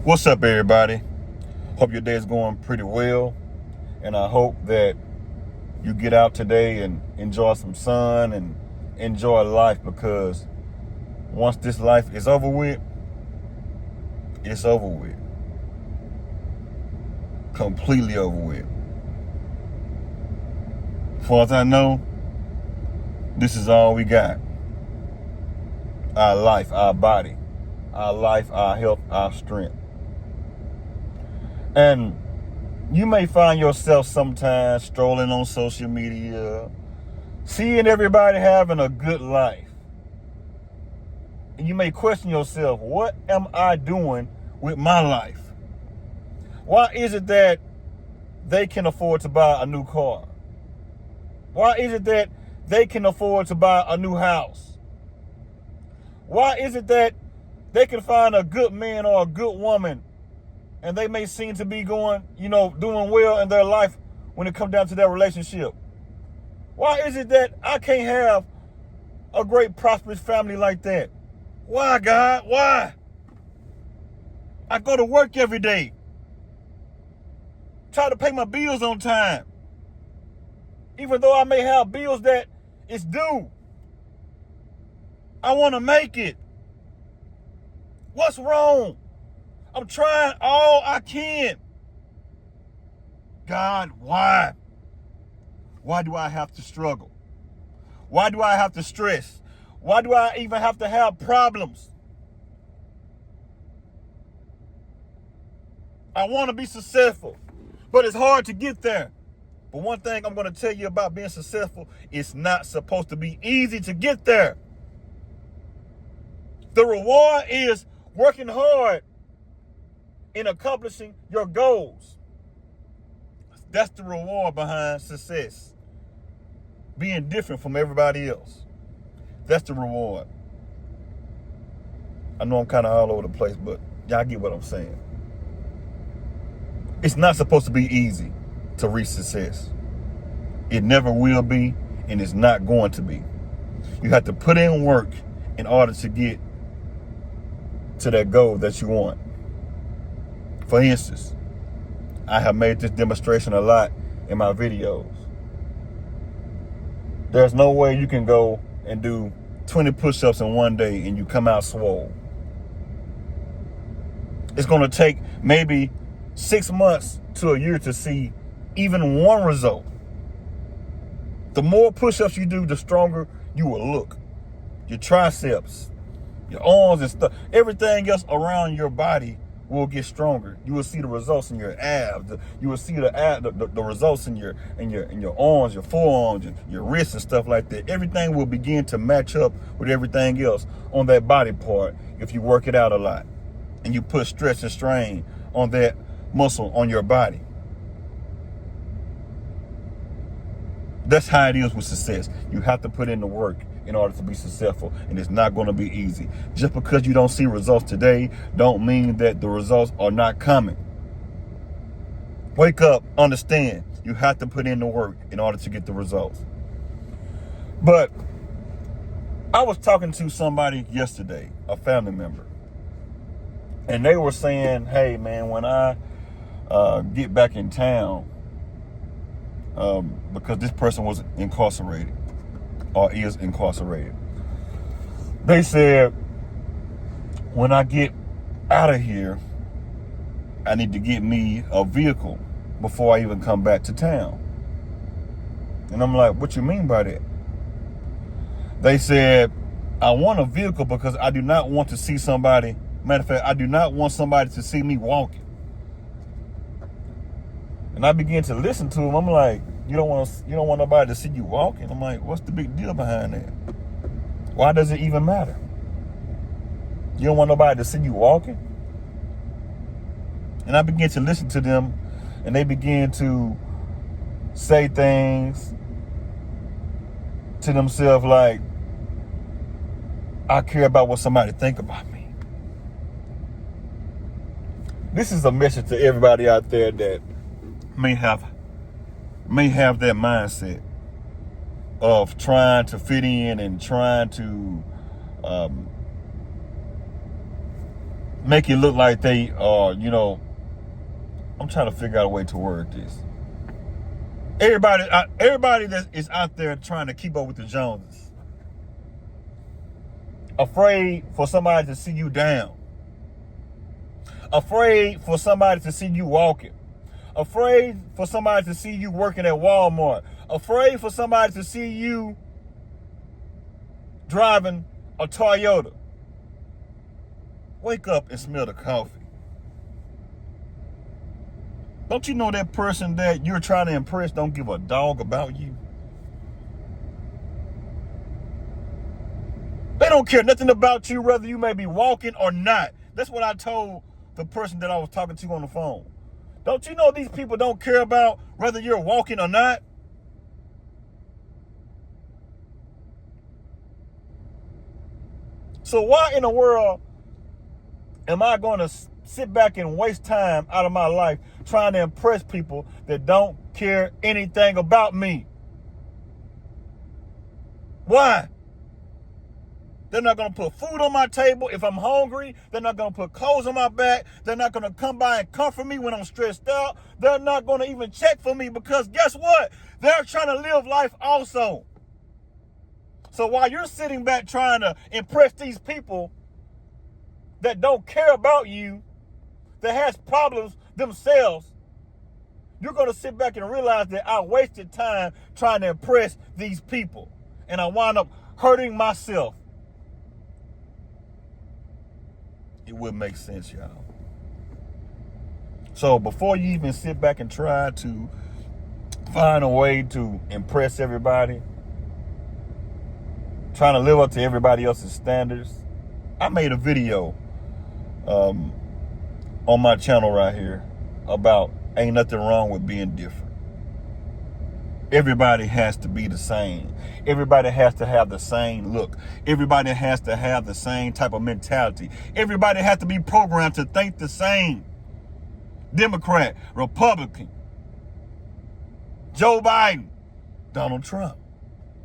What's up, everybody? Hope your day is going pretty well, and I hope that you get out today and enjoy some sun and enjoy life, because once this life is over with, it's over with. Completely over with. As far as I know, this is all we got. Our life, our body, our life, our health, our strength. And you may find yourself sometimes strolling on social media, seeing everybody having a good life. And you may question yourself, what am I doing with my life? Why is it that they can afford to buy a new car? Why is it that they can afford to buy a new house? Why is it that they can find a good man or a good woman and they may seem to be doing well in their life when it comes down to their relationship? Why is it that I can't have a great, prosperous family like that? Why, God? Why? I go to work every day, try to pay my bills on time, even though I may have bills that is due. I want to make it. What's wrong? I'm trying all I can. God, why? Why do I have to struggle? Why do I have to stress? Why do I even have to have problems? I want to be successful, but it's hard to get there. But one thing I'm going to tell you about being successful, it's not supposed to be easy to get there. The reward is working hard in accomplishing your goals. That's the reward behind success. Being different from everybody else. That's the reward. I know I'm kind of all over the place, but y'all get what I'm saying. It's not supposed to be easy to reach success. It never will be, and it's not going to be. You have to put in work in order to get to that goal that you want. For instance, I have made this demonstration a lot in my videos. There's no way you can go and do 20 push-ups in one day and you come out swole. It's going to take maybe 6 months to a year to see even one result. The more push-ups you do, the stronger you will look. Your triceps, your arms and stuff, everything else around your body will get stronger. You will see the results in your abs. You will see the results in your arms, your forearms, your wrists and stuff like that. Everything will begin to match up with everything else on that body part if you work it out a lot and you put stress and strain on that muscle on your body. That's how it is with success. You have to put in the work in order to be successful, and it's not going to be easy. Just because you don't see results today don't mean that the results are not coming. Wake up, understand, you have to put in the work in order to get the results. But I was talking to somebody yesterday, a family member, and they were saying, hey man, when I get back in town, because this person was incarcerated or is incarcerated. They said, when I get out of here, I need to get me a vehicle before I even come back to town. And I'm like, what you mean by that? They said, I want a vehicle because I do not want to see somebody, matter of fact, I do not want somebody to see me walking. And I began to listen to him. I'm like, you don't want nobody to see you walking? I'm like, what's the big deal behind that? Why does it even matter? You don't want nobody to see you walking? And I began to listen to them, and they began to say things to themselves like, I care about what somebody think about me. This is a message to everybody out there that may have that mindset of trying to fit in and trying to make it look like they are, I'm trying to figure out a way to word this. Everybody that is out there trying to keep up with the Joneses, afraid for somebody to see you down, afraid for somebody to see you walking, afraid for somebody to see you working at Walmart, afraid for somebody to see you driving a Toyota. Wake up and smell the coffee. Don't you know that person that you're trying to impress don't give a dog about you? They don't care nothing about you, whether you may be walking or not. That's what I told the person that I was talking to on the phone. Don't you know these people don't care about whether you're walking or not? So why in the world am I going to sit back and waste time out of my life trying to impress people that don't care anything about me? Why? They're not going to put food on my table if I'm hungry. They're not going to put clothes on my back. They're not going to come by and comfort me when I'm stressed out. They're not going to even check for me because guess what? They're trying to live life also. So while you're sitting back trying to impress these people that don't care about you, that has problems themselves, you're going to sit back and realize that I wasted time trying to impress these people. And I wind up hurting myself. It would make sense, y'all. So before you even sit back and try to find a way to impress everybody, trying to live up to everybody else's standards, I made a video on my channel right here about ain't nothing wrong with being different. Everybody has to be the same. Everybody has to have the same look. Everybody has to have the same type of mentality. Everybody has to be programmed to think the same. Democrat, Republican, Joe Biden, Donald Trump,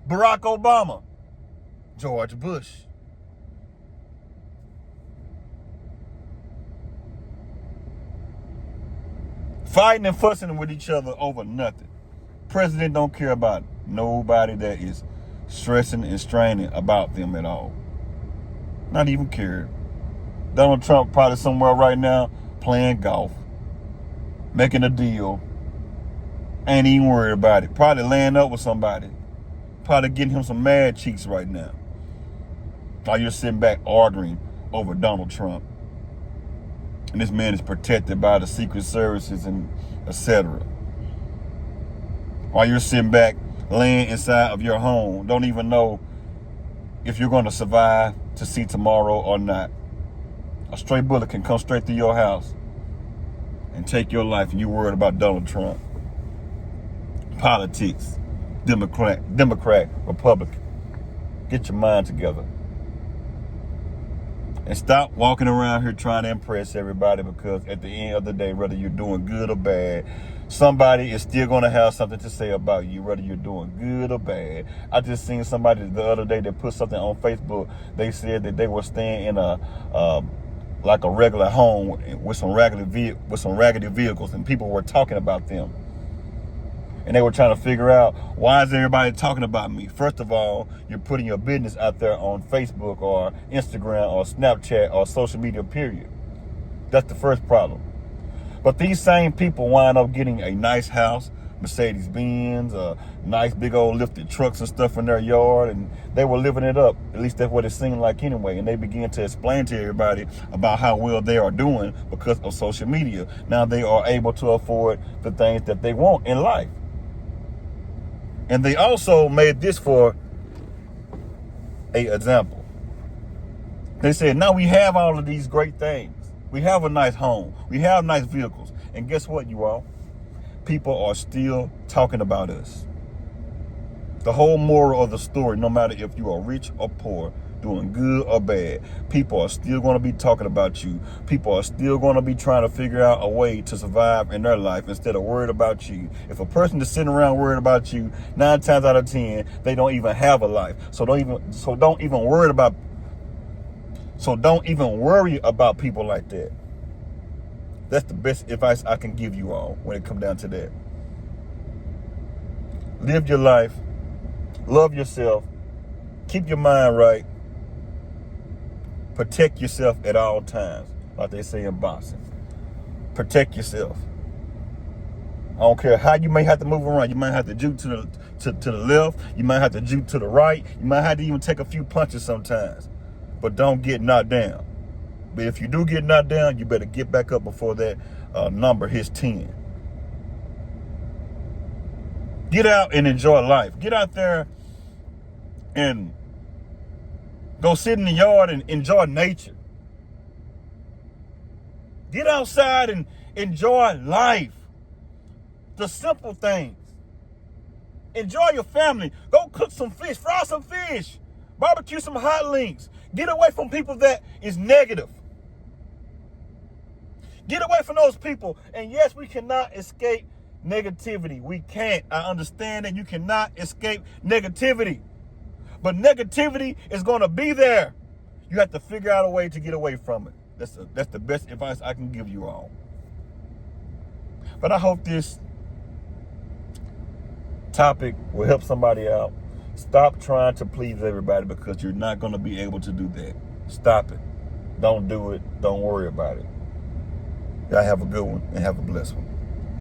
Barack Obama, George Bush. Fighting and fussing with each other over nothing. President don't care about nobody that is stressing and straining about them at all. Not even care. Donald Trump probably somewhere right now playing golf, making a deal, ain't even worried about it. Probably laying up with somebody. Probably getting him some mad cheeks right now. While you're sitting back arguing over Donald Trump. And this man is protected by the Secret Services and etc. While you're sitting back, laying inside of your home, don't even know if you're going to survive to see tomorrow or not. A stray bullet can come straight through your house and take your life, and you're worried about Donald Trump. Politics, Democrat, Republican. Get your mind together. And stop walking around here trying to impress everybody, because at the end of the day, whether you're doing good or bad, somebody is still going to have something to say about you, whether you're doing good or bad. I just seen somebody the other day that put something on Facebook. They said that they were staying in a like a regular home with some raggedy vehicles, and people were talking about them. And they were trying to figure out, why is everybody talking about me? First of all, you're putting your business out there on Facebook or Instagram or Snapchat or social media, period. That's the first problem. But these same people wind up getting a nice house, Mercedes-Benz, nice big old lifted trucks and stuff in their yard, and they were living it up. At least that's what it seemed like anyway. And they began to explain to everybody about how well they are doing because of social media. Now they are able to afford the things that they want in life. And they also made this for an example. They said, now we have all of these great things. We have a nice home. We have nice vehicles. And guess what, you all? People are still talking about us. The whole moral of the story, no matter if you are rich or poor, doing good or bad, people are still going to be talking about you. People are still going to be trying to figure out a way to survive in their life instead of worried about you. If a person is sitting around worried about you, 9 times out of 10, they don't even have a life. So don't even worry about So don't even worry about people like that. That's the best advice I can give you all when it comes down to that. Live your life. Love yourself. Keep your mind right. Protect yourself at all times, like they say in boxing. Protect yourself. I don't care how you may have to move around. You might have to juke to the left. You might have to juke to the right. You might have to even take a few punches sometimes. But don't get knocked down. But if you do get knocked down, you better get back up before that number hits 10. Get out and enjoy life. Get out there and go sit in the yard and enjoy nature. Get outside and enjoy life. The simple things. Enjoy your family. Go cook some fish, fry some fish, barbecue some hot links. Get away from people that is negative. Get away from those people. And yes, we cannot escape negativity. We can't. I understand that you cannot escape negativity. But negativity is going to be there. You have to figure out a way to get away from it. That's the best advice I can give you all. But I hope this topic will help somebody out. Stop trying to please everybody, because you're not going to be able to do that. Stop it. Don't do it. Don't worry about it. Y'all have a good one and have a blessed one.